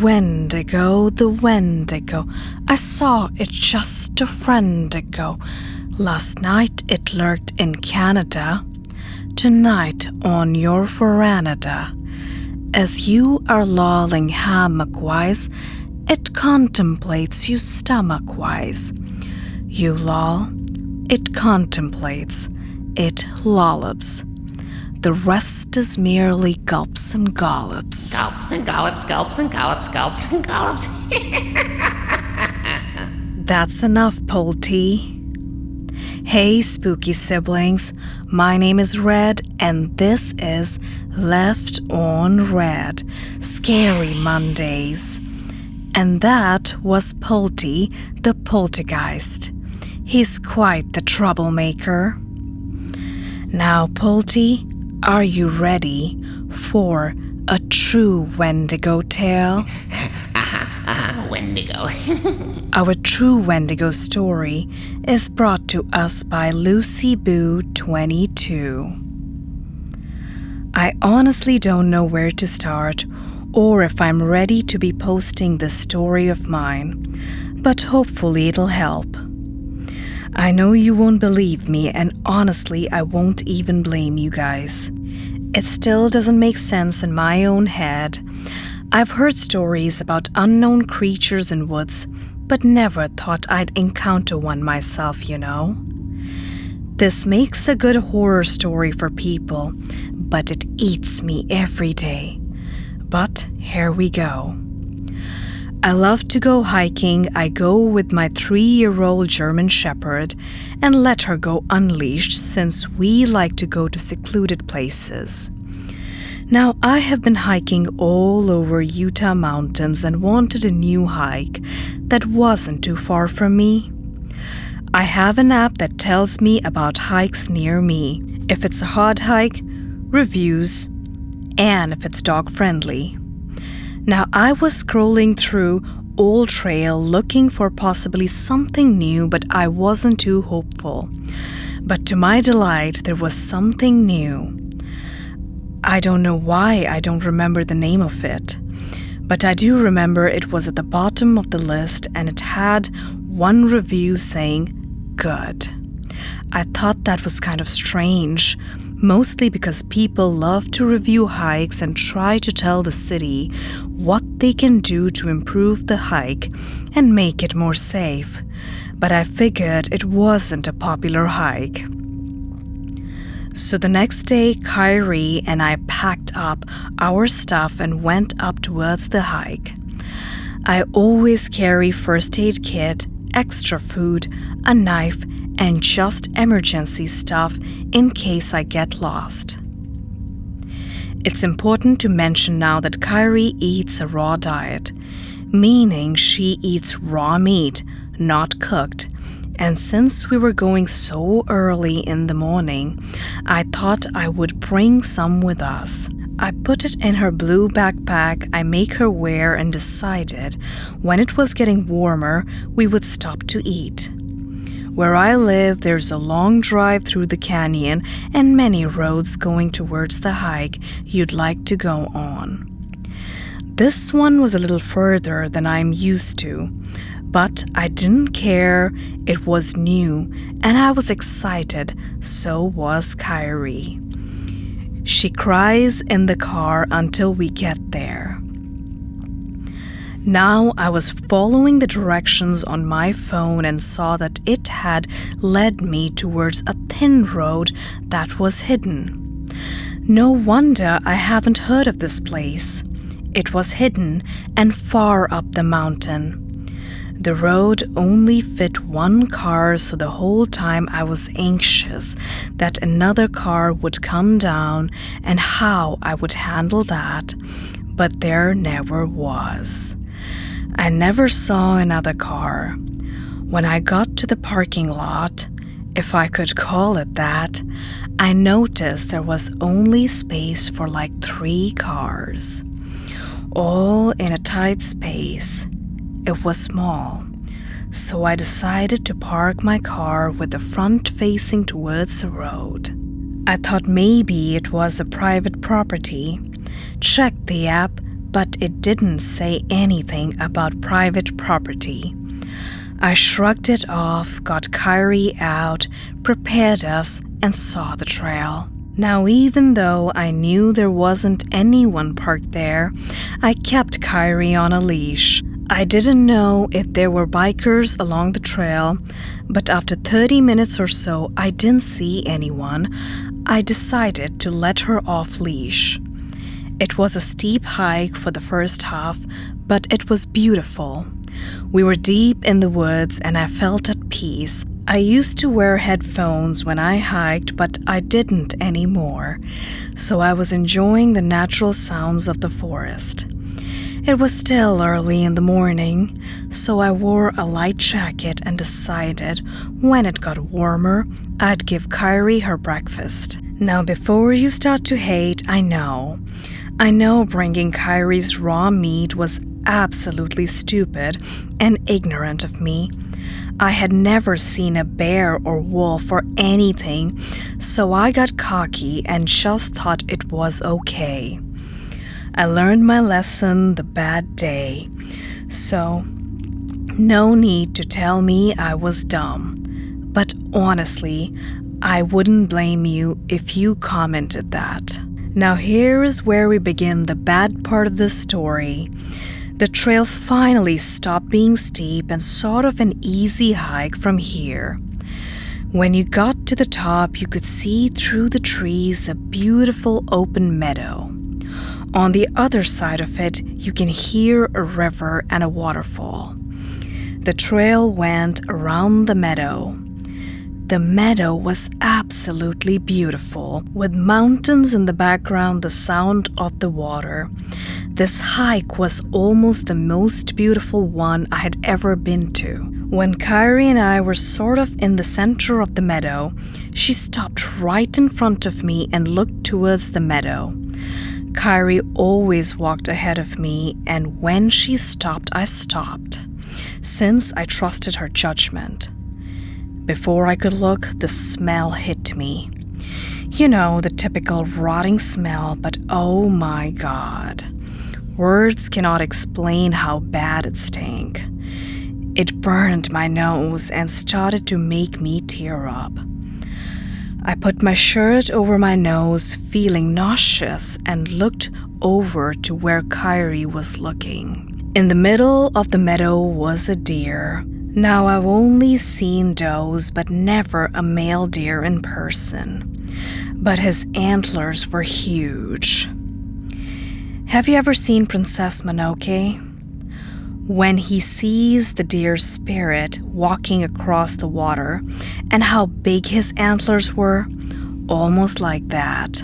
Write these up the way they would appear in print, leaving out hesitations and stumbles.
Wendigo, the Wendigo. I saw it just a friend ago. Last night it lurked in Canada. Tonight on your veranda. As you are lolling hammock-wise, it contemplates you stomach-wise. You loll, it contemplates, it lollops. The rest is merely gulps and gollops. Gulps and gollops, gulps and gollops, gulps and gollops. That's enough, Polty. Hey, spooky siblings. My name is Red, and this is Left on Red, Scary Mondays. And that was Polty, the poltergeist. He's quite the troublemaker. Now, Polty, are you ready for a true Wendigo tale? Wendigo. Our true Wendigo story is brought to us by Lucy Boo 22. I honestly don't know where to start or if I'm ready to be posting this story of mine, but hopefully it'll help. I know you won't believe me, and honestly, I won't even blame you guys. It still doesn't make sense in my own head. I've heard stories about unknown creatures in woods, but never thought I'd encounter one myself, you know. This makes a good horror story for people, but it eats me every day. But here we go. I love to go hiking. I go with my 3-year-old German Shepherd and let her go unleashed since we like to go to secluded places. Now, I have been hiking all over Utah mountains and wanted a new hike that wasn't too far from me. I have an app that tells me about hikes near me, if it's a hard hike, reviews, and if it's dog-friendly. Now, I was scrolling through Old Trail looking for possibly something new, but I wasn't too hopeful. But to my delight, there was something new. I don't know why I don't remember the name of it, but I do remember it was at the bottom of the list and it had one review saying, "Good." I thought that was kind of strange, mostly because people love to review hikes and try to tell the city what they can do to improve the hike and make it more safe. But I figured it wasn't a popular hike. So the next day, Kyrie and I packed up our stuff and went up towards the hike. I always carry first aid kit, extra food, a knife, and just emergency stuff in case I get lost. It's important to mention now that Kyrie eats a raw diet, meaning she eats raw meat, not cooked. And since we were going so early in the morning, I thought I would bring some with us. I put it in her blue backpack I make her wear and decided when it was getting warmer, we would stop to eat. Where I live, there's a long drive through the canyon and many roads going towards the hike you'd like to go on. This one was a little further than I'm used to, but I didn't care. It was new, and I was excited, so was Kyrie. She cries in the car until we get there. Now I was following the directions on my phone and saw that it had led me towards a thin road that was hidden. No wonder I haven't heard of this place. It was hidden and far up the mountain. The road only fit one car, so the whole time I was anxious that another car would come down and how I would handle that, but there never was. I never saw another car. When I got to the parking lot, if I could call it that, I noticed there was only space for like 3 cars, all in a tight space. It was small, so I decided to park my car with the front facing towards the road. I thought maybe it was a private property, checked the app, but it didn't say anything about private property. I shrugged it off, got Kyrie out, prepared us, and saw the trail. Now, even though I knew there wasn't anyone parked there, I kept Kyrie on a leash. I didn't know if there were bikers along the trail, but after 30 minutes or so, I didn't see anyone. I decided to let her off leash. It was a steep hike for the first half, but it was beautiful. We were deep in the woods and I felt at peace. I used to wear headphones when I hiked, but I didn't anymore, so I was enjoying the natural sounds of the forest. It was still early in the morning, so I wore a light jacket and decided when it got warmer, I'd give Kyrie her breakfast. Now, before you start to hate, I know bringing Kyrie's raw meat was absolutely stupid and ignorant of me. I had never seen a bear or wolf or anything, so I got cocky and just thought it was okay. I learned my lesson the bad day, so no need to tell me I was dumb. But honestly, I wouldn't blame you if you commented that. Now here is where we begin the bad part of the story. The trail finally stopped being steep and sort of an easy hike from here. When you got to the top, you could see through the trees a beautiful open meadow. On the other side of it, you can hear a river and a waterfall. The trail went around the meadow. The meadow was absolutely beautiful, with mountains in the background, the sound of the water. This hike was almost the most beautiful one I had ever been to. When Kyrie and I were sort of in the center of the meadow, she stopped right in front of me and looked towards the meadow. Kyrie always walked ahead of me, and when she stopped, I stopped, since I trusted her judgment. Before I could look, the smell hit me. You know, the typical rotting smell, but oh my God. Words cannot explain how bad it stank. It burned my nose and started to make me tear up. I put my shirt over my nose, feeling nauseous, and looked over to where Kyrie was looking. In the middle of the meadow was a deer. Now, I've only seen does, but never a male deer in person. But his antlers were huge. Have you ever seen Princess Mononoke? When he sees the deer's spirit walking across the water and how big his antlers were, almost like that.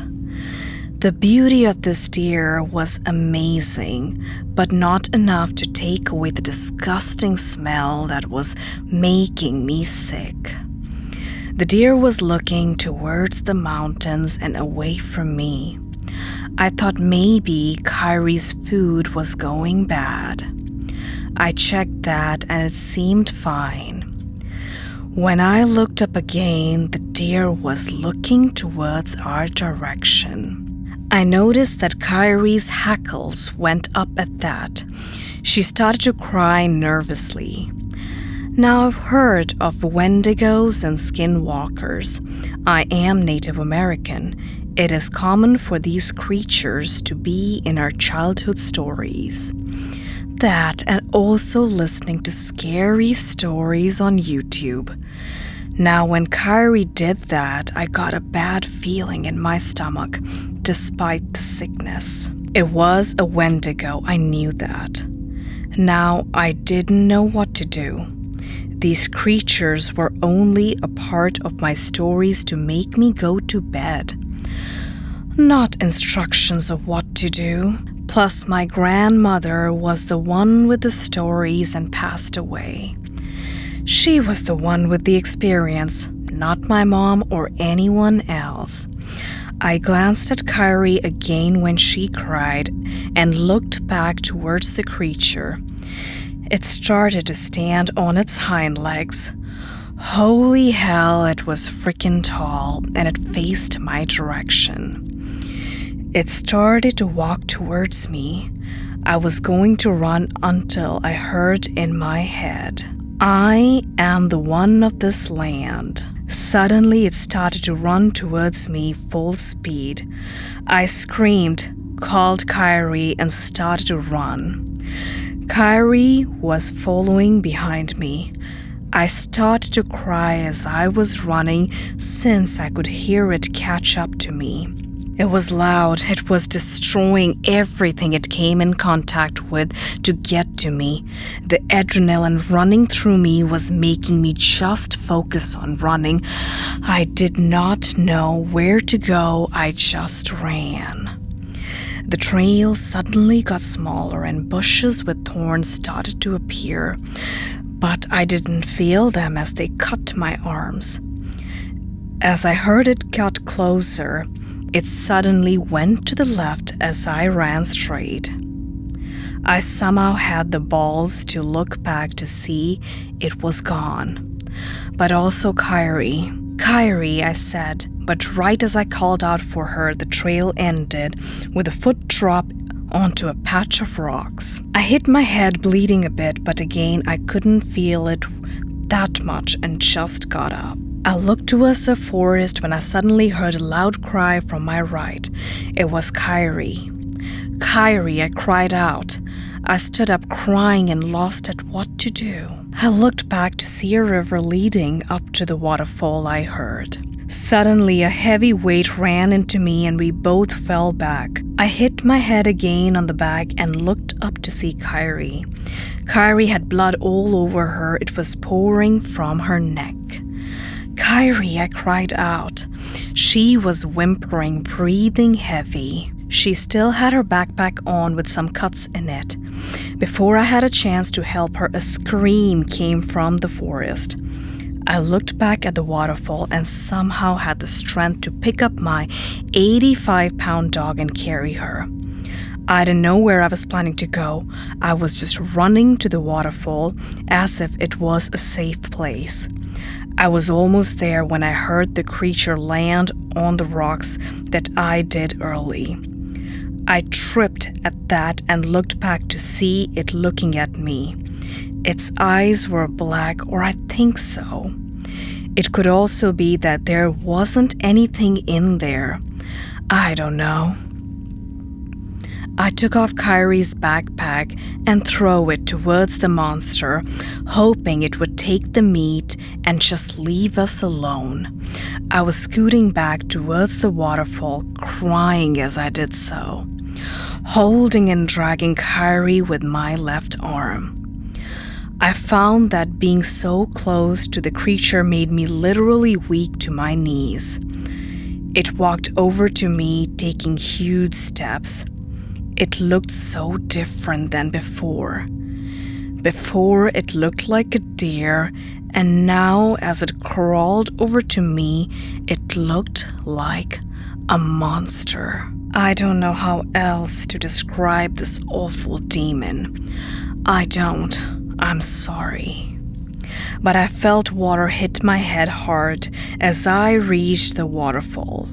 The beauty of this deer was amazing, but not enough to take away the disgusting smell that was making me sick. The deer was looking towards the mountains and away from me. I thought maybe Kyrie's food was going bad. I checked that and it seemed fine. When I looked up again, the deer was looking towards our direction. I noticed that Kyrie's hackles went up at that. She started to cry nervously. Now, I've heard of Wendigos and skinwalkers. I am Native American. It is common for these creatures to be in our childhood stories. That and also listening to scary stories on YouTube. Now, when Kyrie did that, I got a bad feeling in my stomach, despite the sickness. It was a Wendigo, I knew that. Now, I didn't know what to do. These creatures were only a part of my stories to make me go to bed. Not instructions of what to do. Plus, my grandmother was the one with the stories and passed away. She was the one with the experience, not my mom or anyone else. I glanced at Kyrie again when she cried and looked back towards the creature. It started to stand on its hind legs. Holy hell, it was freaking tall, and it faced my direction. It started to walk towards me. I was going to run until I heard in my head, "I am the one of this land." Suddenly, it started to run towards me full speed. I screamed, called Kyrie, and started to run. Kyrie was following behind me. I started to cry as I was running since I could hear it catch up to me. It was loud. It was destroying everything it came in contact with to get to me. The adrenaline running through me was making me just focus on running. I did not know where to go. I just ran. The trail suddenly got smaller and bushes with thorns started to appear, but I didn't feel them as they cut my arms. As I heard it got closer, it suddenly went to the left as I ran straight. I somehow had the balls to look back to see it was gone. But also Kyrie. "Kyrie," I said, but right as I called out for her, the trail ended with a foot drop onto a patch of rocks. I hit my head, bleeding a bit, but again I couldn't feel it that much and just got up. I looked towards the forest when I suddenly heard a loud cry from my right. It was Kyrie. "Kyrie," I cried out. I stood up crying and lost at what to do. I looked back to see a river leading up to the waterfall I heard. Suddenly, a heavy weight ran into me and we both fell back. I hit my head again on the back and looked up to see Kyrie. Kyrie had blood all over her. It was pouring from her neck. "Kyrie," I cried out. She was whimpering, breathing heavy. She still had her backpack on with some cuts in it. Before I had a chance to help her, a scream came from the forest. I looked back at the waterfall and somehow had the strength to pick up my 85-pound dog and carry her. I didn't know where I was planning to go. I was just running to the waterfall as if it was a safe place. I was almost there when I heard the creature land on the rocks that I did early. I tripped at that and looked back to see it looking at me. Its eyes were black, or I think so. It could also be that there wasn't anything in there. I don't know. I took off Kyrie's backpack and threw it towards the monster, hoping it would take the meat and just leave us alone. I was scooting back towards the waterfall, crying as I did so, holding and dragging Kyrie with my left arm. I found that being so close to the creature made me literally weak to my knees. It walked over to me, taking huge steps. It looked so different than before. Before, it looked like a deer, and now, as it crawled over to me, it looked like a monster. I don't know how else to describe this awful demon. I don't. I'm sorry. But I felt water hit my head hard as I reached the waterfall.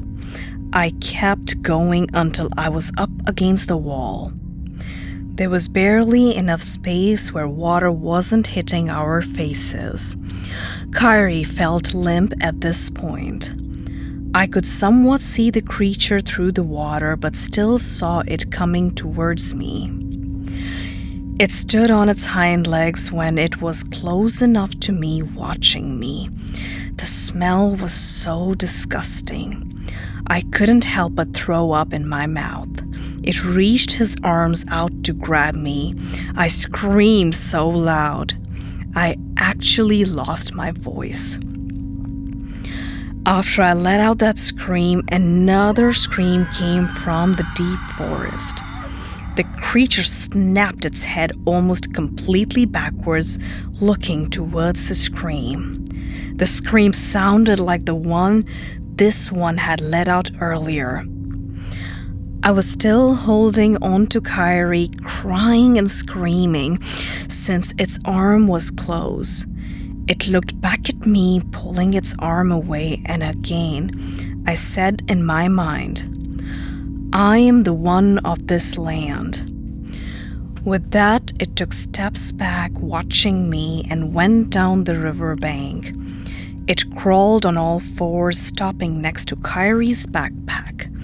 I kept going until I was up against the wall. There was barely enough space where water wasn't hitting our faces. Kyrie felt limp at this point. I could somewhat see the creature through the water, but still saw it coming towards me. It stood on its hind legs when it was close enough to me, watching me. The smell was so disgusting. I couldn't help but throw up in my mouth. It reached his arms out to grab me. I screamed so loud. I actually lost my voice. After I let out that scream, another scream came from the deep forest. The creature snapped its head almost completely backwards, looking towards the scream. The scream sounded like the one this one had let out earlier. I was still holding on to Kyrie, crying and screaming, since its arm was close. It looked back at me, pulling its arm away, and again, I said in my mind, "I am the one of this land." With that, it took steps back, watching me, and went down the riverbank. It crawled on all fours, stopping next to Kyrie's backpack.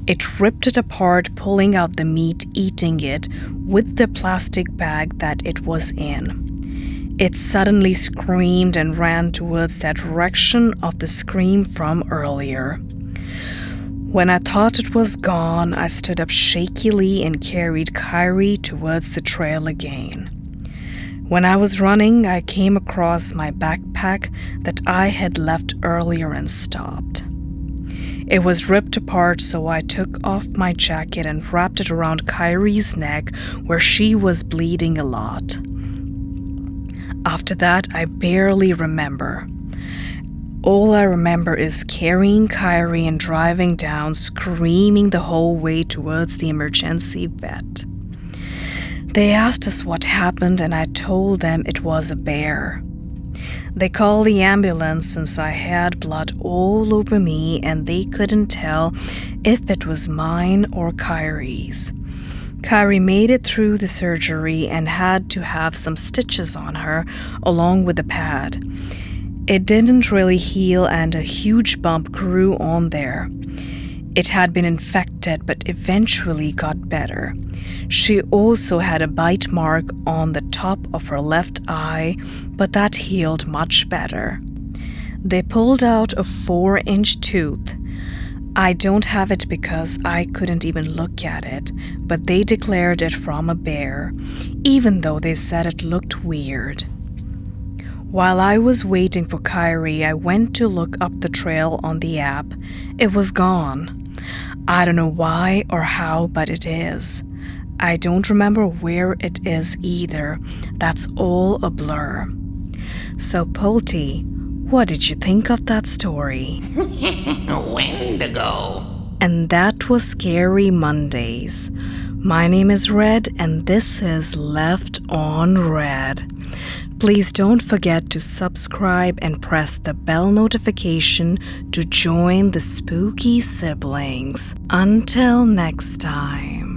It ripped it apart, pulling out the meat, eating it with the plastic bag that it was in. It suddenly screamed and ran towards that direction of the scream from earlier. When I thought it was gone, I stood up shakily and carried Kyrie towards the trail again. When I was running, I came across my backpack that I had left earlier and stopped. It was ripped apart, so I took off my jacket and wrapped it around Kyrie's neck where she was bleeding a lot. After that, I barely remember. All I remember is carrying Kyrie and driving down, screaming the whole way towards the emergency vet. They asked us what happened, and I told them it was a bear. They called the ambulance since I had blood all over me and they couldn't tell if it was mine or Kyrie's. Kyrie made it through the surgery and had to have some stitches on her along with the pad. It didn't really heal and a huge bump grew on there. It had been infected but eventually got better. She also had a bite mark on the top of her left eye, but that healed much better. They pulled out a 4-inch tooth. I don't have it because I couldn't even look at it, but they declared it from a bear, even though they said it looked weird. While I was waiting for Kyrie, I went to look up the trail on the app. It was gone. I don't know why or how, but it is. I don't remember where it is either. That's all a blur. So, Polty, what did you think of that story? Wendigo. And that was Scary Mondays. My name is Red, and this is Left on Red. Please don't forget to subscribe and press the bell notification to join the spooky siblings. Until next time.